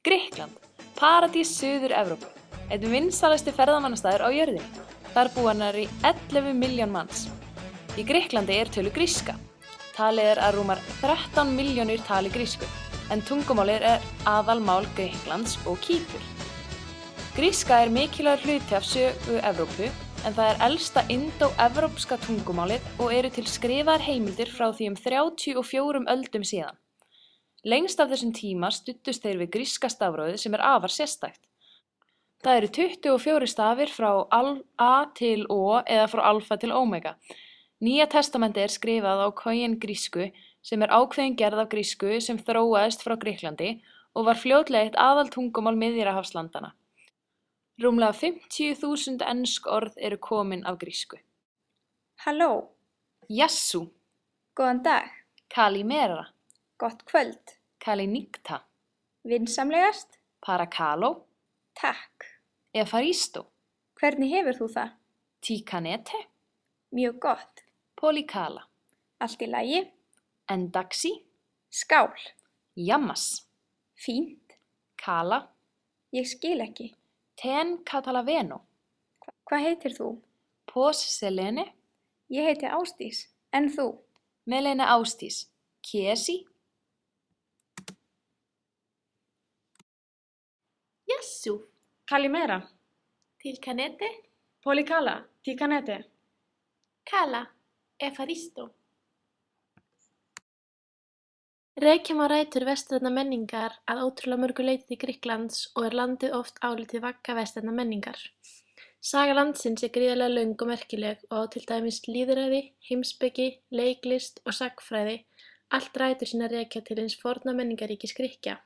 Grikkland, paradís Suður-Evrópu, einn vinsælasti ferðamannastaður á jörðinni. Þar búa nærri 11 milljón manns. Í Grikklandi töluð gríska. Talið að rúmar 13 milljónir tali grísku, en tungumálið aðalmál Grikklands og Kýpur. Gríska mikilvægur hluti af sögu Evrópu, en það elsta indó-evrópska tungumálið og eru til skrifaðar heimildir frá því 34 öldum síðan. Lengst af þessum tíma studdust þeir við gríska stafrófið sem afar sérstakt. Það eru 24 stafir frá A til O eða frá alfa til omega. Nýja testamentið skrifað á koine-grísku sem ákveðin gerð af grísku sem þróaðist frá Grikklandi og var fljótlega eitt aðaltungumál Miðjarðarhafslandanna. Rúmlega 50.000 ensk orð eru komin af grísku. Halló, Yassou, góðan dag, Kalimera, gott kvöld, Kalinikta, vinsamlegast, Parakalo, takk. Efaristo, Hvernig hefur þú það? Tikanete, Mjög gott, Polikala, allt í lagi, Endaksi, skál, Jammas, fínt, Kala, ég skil ekki. Ten Catalaveno, Hvað heitir þú? Pos Selene, Ég heiti Ásdís, en þú? Melene Ásdís, Kiesi, Yassou, Kalimera, Tilkanete, Polikala, Tikanete. Kala, Efaristo. Rekja má rætur vestrænnar menningar að ótrúlega mörgu leyti til Grikklands og landið oft álitið vagga vestrænnar menningar. Saga landsins gríðarlega löng og merkileg og á til dæmis lýðræði, heimspeki, leiklist og sagnfræði allt rætur sínar rekja til hins forna menningarríkis Grikkja.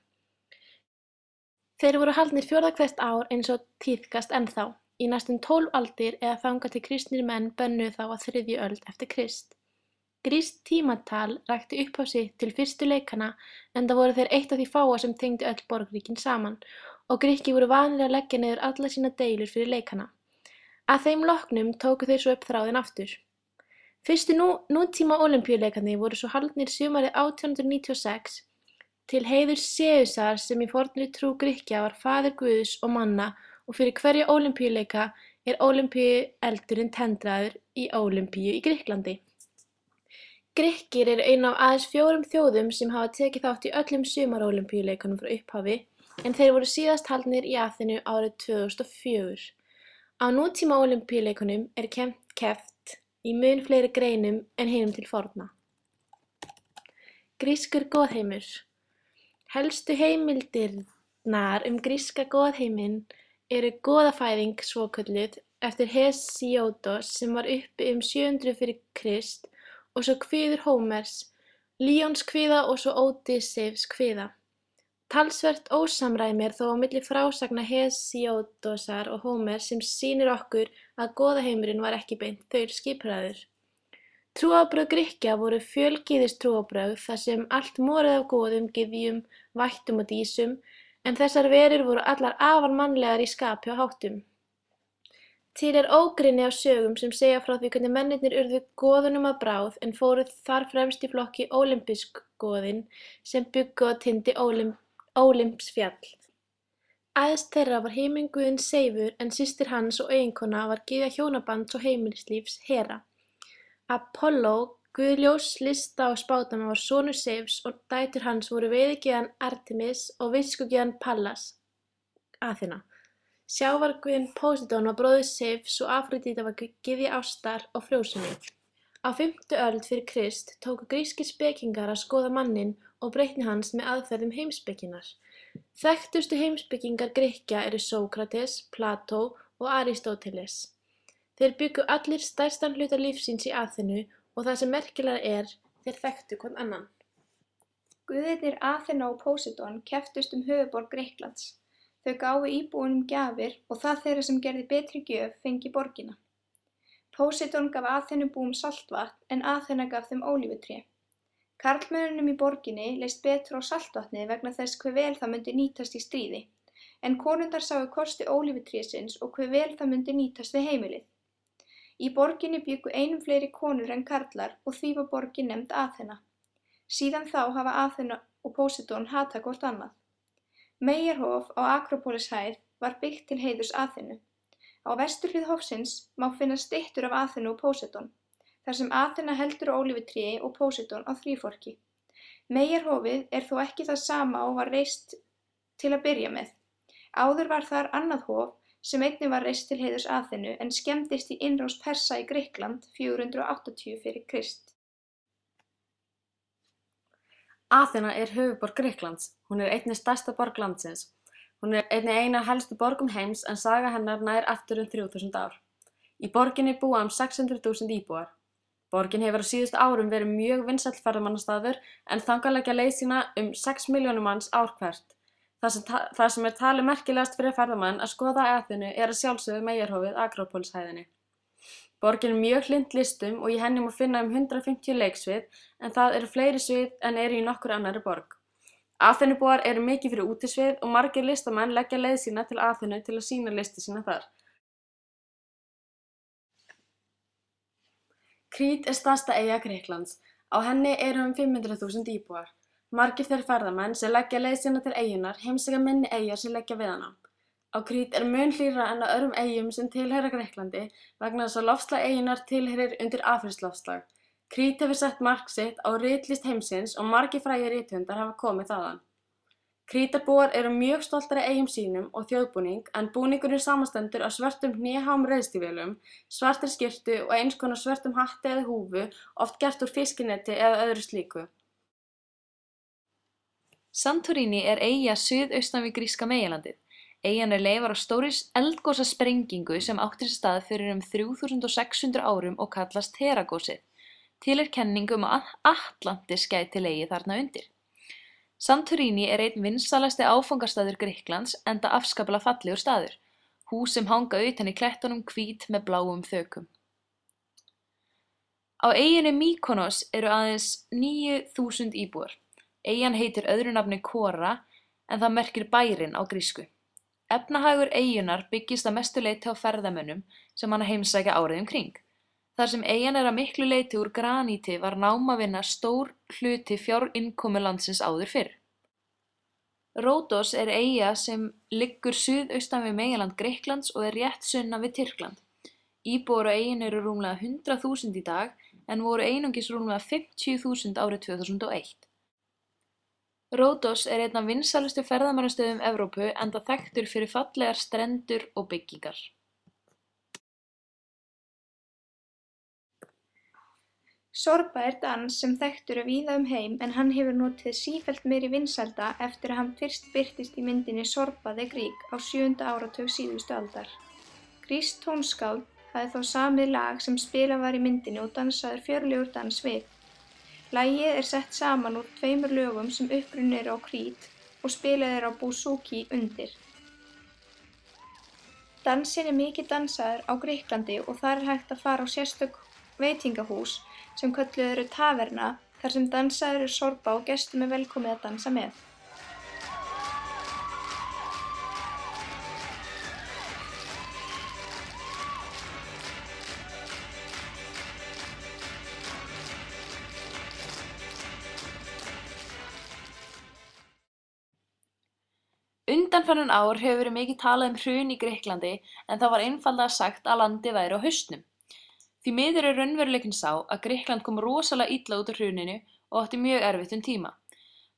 Þeir voru haldnir fjórða hvert ár eins og tíðkast ennþá, í næstum 12 aldir eða þangað til kristnir menn bönnuðu þá á 3. öld eftir Krist. Grískt tímatal rakti upphaf sitt til fyrstu leikanna enda voru þeir eitt af því fáa sem tengdi öll borgríkin saman og Grikkir voru vanir að leggja niður allar sína deilur fyrir leikana. Að þeim loknum tóku þeir svo upp þráðinn aftur. Fyrstu nútíma ólympíuleikarnir voru svo haldnir sumarið 1896 til heiðurs Seusar sem í fornri trú Grikkja var faðir Guðs og manna og fyrir hverja ólympíuleika ólympíueldurinn tendraður í Ólympíu í Grikklandi. Grikkir eru ein af aðeins 4 þjóðum sem hafa tekið þátt í öllum sumarólympíuleikunum frá upphafi en þeir voru síðast haldnir í Aþenu árið 2004. Á nútíma ólympíuleikunum keppt í mun fleiri greinum en hinum til forna. Grískur goðheimur. Helstu heimildirnar gríska goðheiminn eru goðafæðing svokölluð eftir Hesíódos sem var uppi 700 fyrir Krist og svo kviður Hómers, Líons kviða og svo Ódysseifs kviða. Talsvert ósamræmi þó á milli frásagna Hesíódosar og Hómers sem sýnir okkur að goðaheimurinn var ekki beint þaulskipulagður. Trúarbrögð Grikkja voru fjölgyðistrúarbrögð þar sem allt morið af goðum, gyðjum, vættum og dísum en þessar verur voru allar afar mannlegar í skapi og háttum. Til ógrynni af sögum sem segja frá því hvernig mennirnir urðu goðunum að bráð en fóru þar fremst í flokki ólympískgoðin sem bjuggu á tindi Ólympsfjall. Æðst þeirra var himinguðinn Seifur en systir hans og eiginkona var gyðja hjónabands og heimilislífs Hera. Apolló, guð ljóss, lista og spádóma var sonur Seifs og dætur hans voru veiðigyðjan Artemis og viskugyðjan Pallas, Aþena. Sjávarguðinn Póseidon var bróðir Seifs og Afródíta var gyðja ástar og frjósemi. Á 5. öld fyrir Krist tóku grískir spekingar að skoða manninn og breytni hans með aðferðum heimspekinnar. Þekktustu heimspekingar Grikkja eru Sókrates, Plató og Aristóteles. Þeir bjuggu allir stærstan hluta lífsins í Aþenu og það sem merkilegra þeir þekktu hvorn annan. Guðirnir Aþena og Póseidon kepptust höfuðborg Grikklands. Þau gáfu íbúunum gjafir og það þeirra sem gerði betri gjöf fengi borgina. Póseidon gaf Aþenubúum saltvatn en Aþena gaf þeim ólífutré. Karlmönnunum í borginni leist betur á saltvatnið vegna þess hve vel það myndi nýtast í stríði, en konurnar sáu kosti ólífutrésins og hve vel það myndi nýtast við heimilið. Í borginni bjuggu einum fleiri konur en karlar og því var borgin nefnd Aþena. Síðan þá hafa Aþena og Póseidon hatað hvort annað. Meyjarhof á Akrópólishæð var byggt til heiðurs Aþenu. Á vesturhlið hofsins má finna styttur af Aþenu og Póseidon, þar sem Aþena heldur á ólífutré og Póseidon á þríforki. Meyjarhofið er þó ekki það sama og var reist til að byrja með. Áður var þar annað hof sem einnig var reist til heiðurs Aþenu en skemmdist í innrás Persa í Grikkland 480 fyrir Krist. Aþena er höfuðborg Grikklands. Hún er einnig stærsta borg landsins. Hún er einnig ein af helstu borgum heims en saga hennar nær aftur 3000 ár. Í borginni búa 600.000 íbúar. Borgin hefur á síðustu árum verið mjög vinsæll ferðamannastaður en þangað leggja leið sína 6 milljónir manns ár hvert. Það sem er talið merkilegast fyrir ferðamenn að skoða Aþenu er að sjálfsögðu meyjarhofið Akrópólishæðinni. Borgin er mjög hlynt listum og í henni má finna 150 leiksvið en það eru fleiri svið en eru í nokkur annarri borg. Aþenubúar eru mikið fyrir útisvið og margir listamenn leggja leið sína til Aþenu til að sýna listi sína þar. Krít er stærsta eyja Grikklands. Á henni eru 500.000 íbúar. Margir þeir ferðamenn sem leggja leið sína til eyjunnar heimsækja minni eyjar sem leggja við hana. Á Krít er mun hlýrra en á öðrum eyjum sem tilheyra Grikklandi vegna þess að loftslag eyjunnar tilheyrir undir afrískt loftslag. Krít hefur sett mark sitt á ritlist heimsins og margir frægir rithöfundar hafa komið þaðan. Krítarbúar eru mjög stoltar af eyjum sínum og þjóðbúning en búningurinn samanstendur af svörtum hnéháum reiðstígvélum, svartri skyrtu og eins konar svörtum hatti eða húfu, oft gert úr fiskinetti eða öðru slíku. Santorini er eyja suðaustan við gríska meginlandið. Eyjan er leifar af stórri eldgosasprengingu sem átti sér stað fyrir 3600 árum og kallast Teragosið. Til er kenning að Atlantis gæti legið þarna undir. Santorini er einn vinsælasti áfangastaður Grikklands enda afskaplega fallegur staður. Hús sem hanga utan í klettunum hvít með bláum þökum. Á eyjunni Mykonos eru aðeins 9000 íbúar. Eyjan heitir öðru nafni Kora en það merkir bærinn á grísku. Efnahagur eyjunnar byggist að mestu leyti á ferðamönnum sem hana heimsækja árið kring. Þar sem eyjan er að miklu leyti úr graníti var námavinna stór hluti fjárinnkomu landsins áður fyrr. Ródos er eyja sem liggur suðaustan við meginland Grikklands og er rétt sunnan við Tyrkland. Íbúar á eyjunni eru rúmlega 100.000 í dag en voru einungis rúmlega 50.000 árið 2001. Ródos er einn af vinsælustu ferðamannastöðum Evrópu enda þekktur fyrir fallegar strendur og byggingar. Sorba er dans sem þekktur víða heim en hann hefur notið sífellt meiri vinsælda eftir að hann fyrst birtist í myndinni Sorba the Greek á 7. áratug síðustu aldar. Grískt tónskáld hafði þá samið lag sem spilað var í myndinni og dansaður fjörlegur dans við. Lagið er sett saman úr 2 lögum sem upprunnin eru á Krít og spilað er á bouzouki undir. Dansinn er mikið dansaður á Grikklandi og þar er hægt að fara á sérstök veitingahús sem kölluð eru taverna þar sem dansaður er sorba og gestum er velkomið að dansa með. Undanfarin ár hefur verið mikið talað hrun í Grikklandi en það var einfaldlega sagt að landið væri á hausnum. Því miður er raunveruleikinn sá að Grikkland kom rosalega illa út úr hruninu og átti mjög erfitt tíma.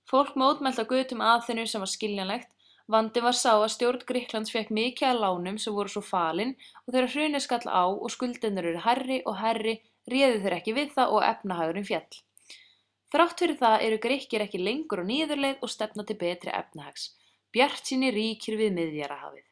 Fólk mótmælti á götum Aþenu sem var skiljanlegt, vandinn var sá að stjórn Grikklands fékk mikið af lánum sem voru svo falin og þegar hrunið skall á og skuldirnar eru hærri og hærri réðu þeir ekki við það og efnahagurinn féll. Þrátt fyrir það eru Grikkir ekki lengur á niðurleið og stefna til betri efnahags. Bjartsýni ríkir við Miðjarðarhafið.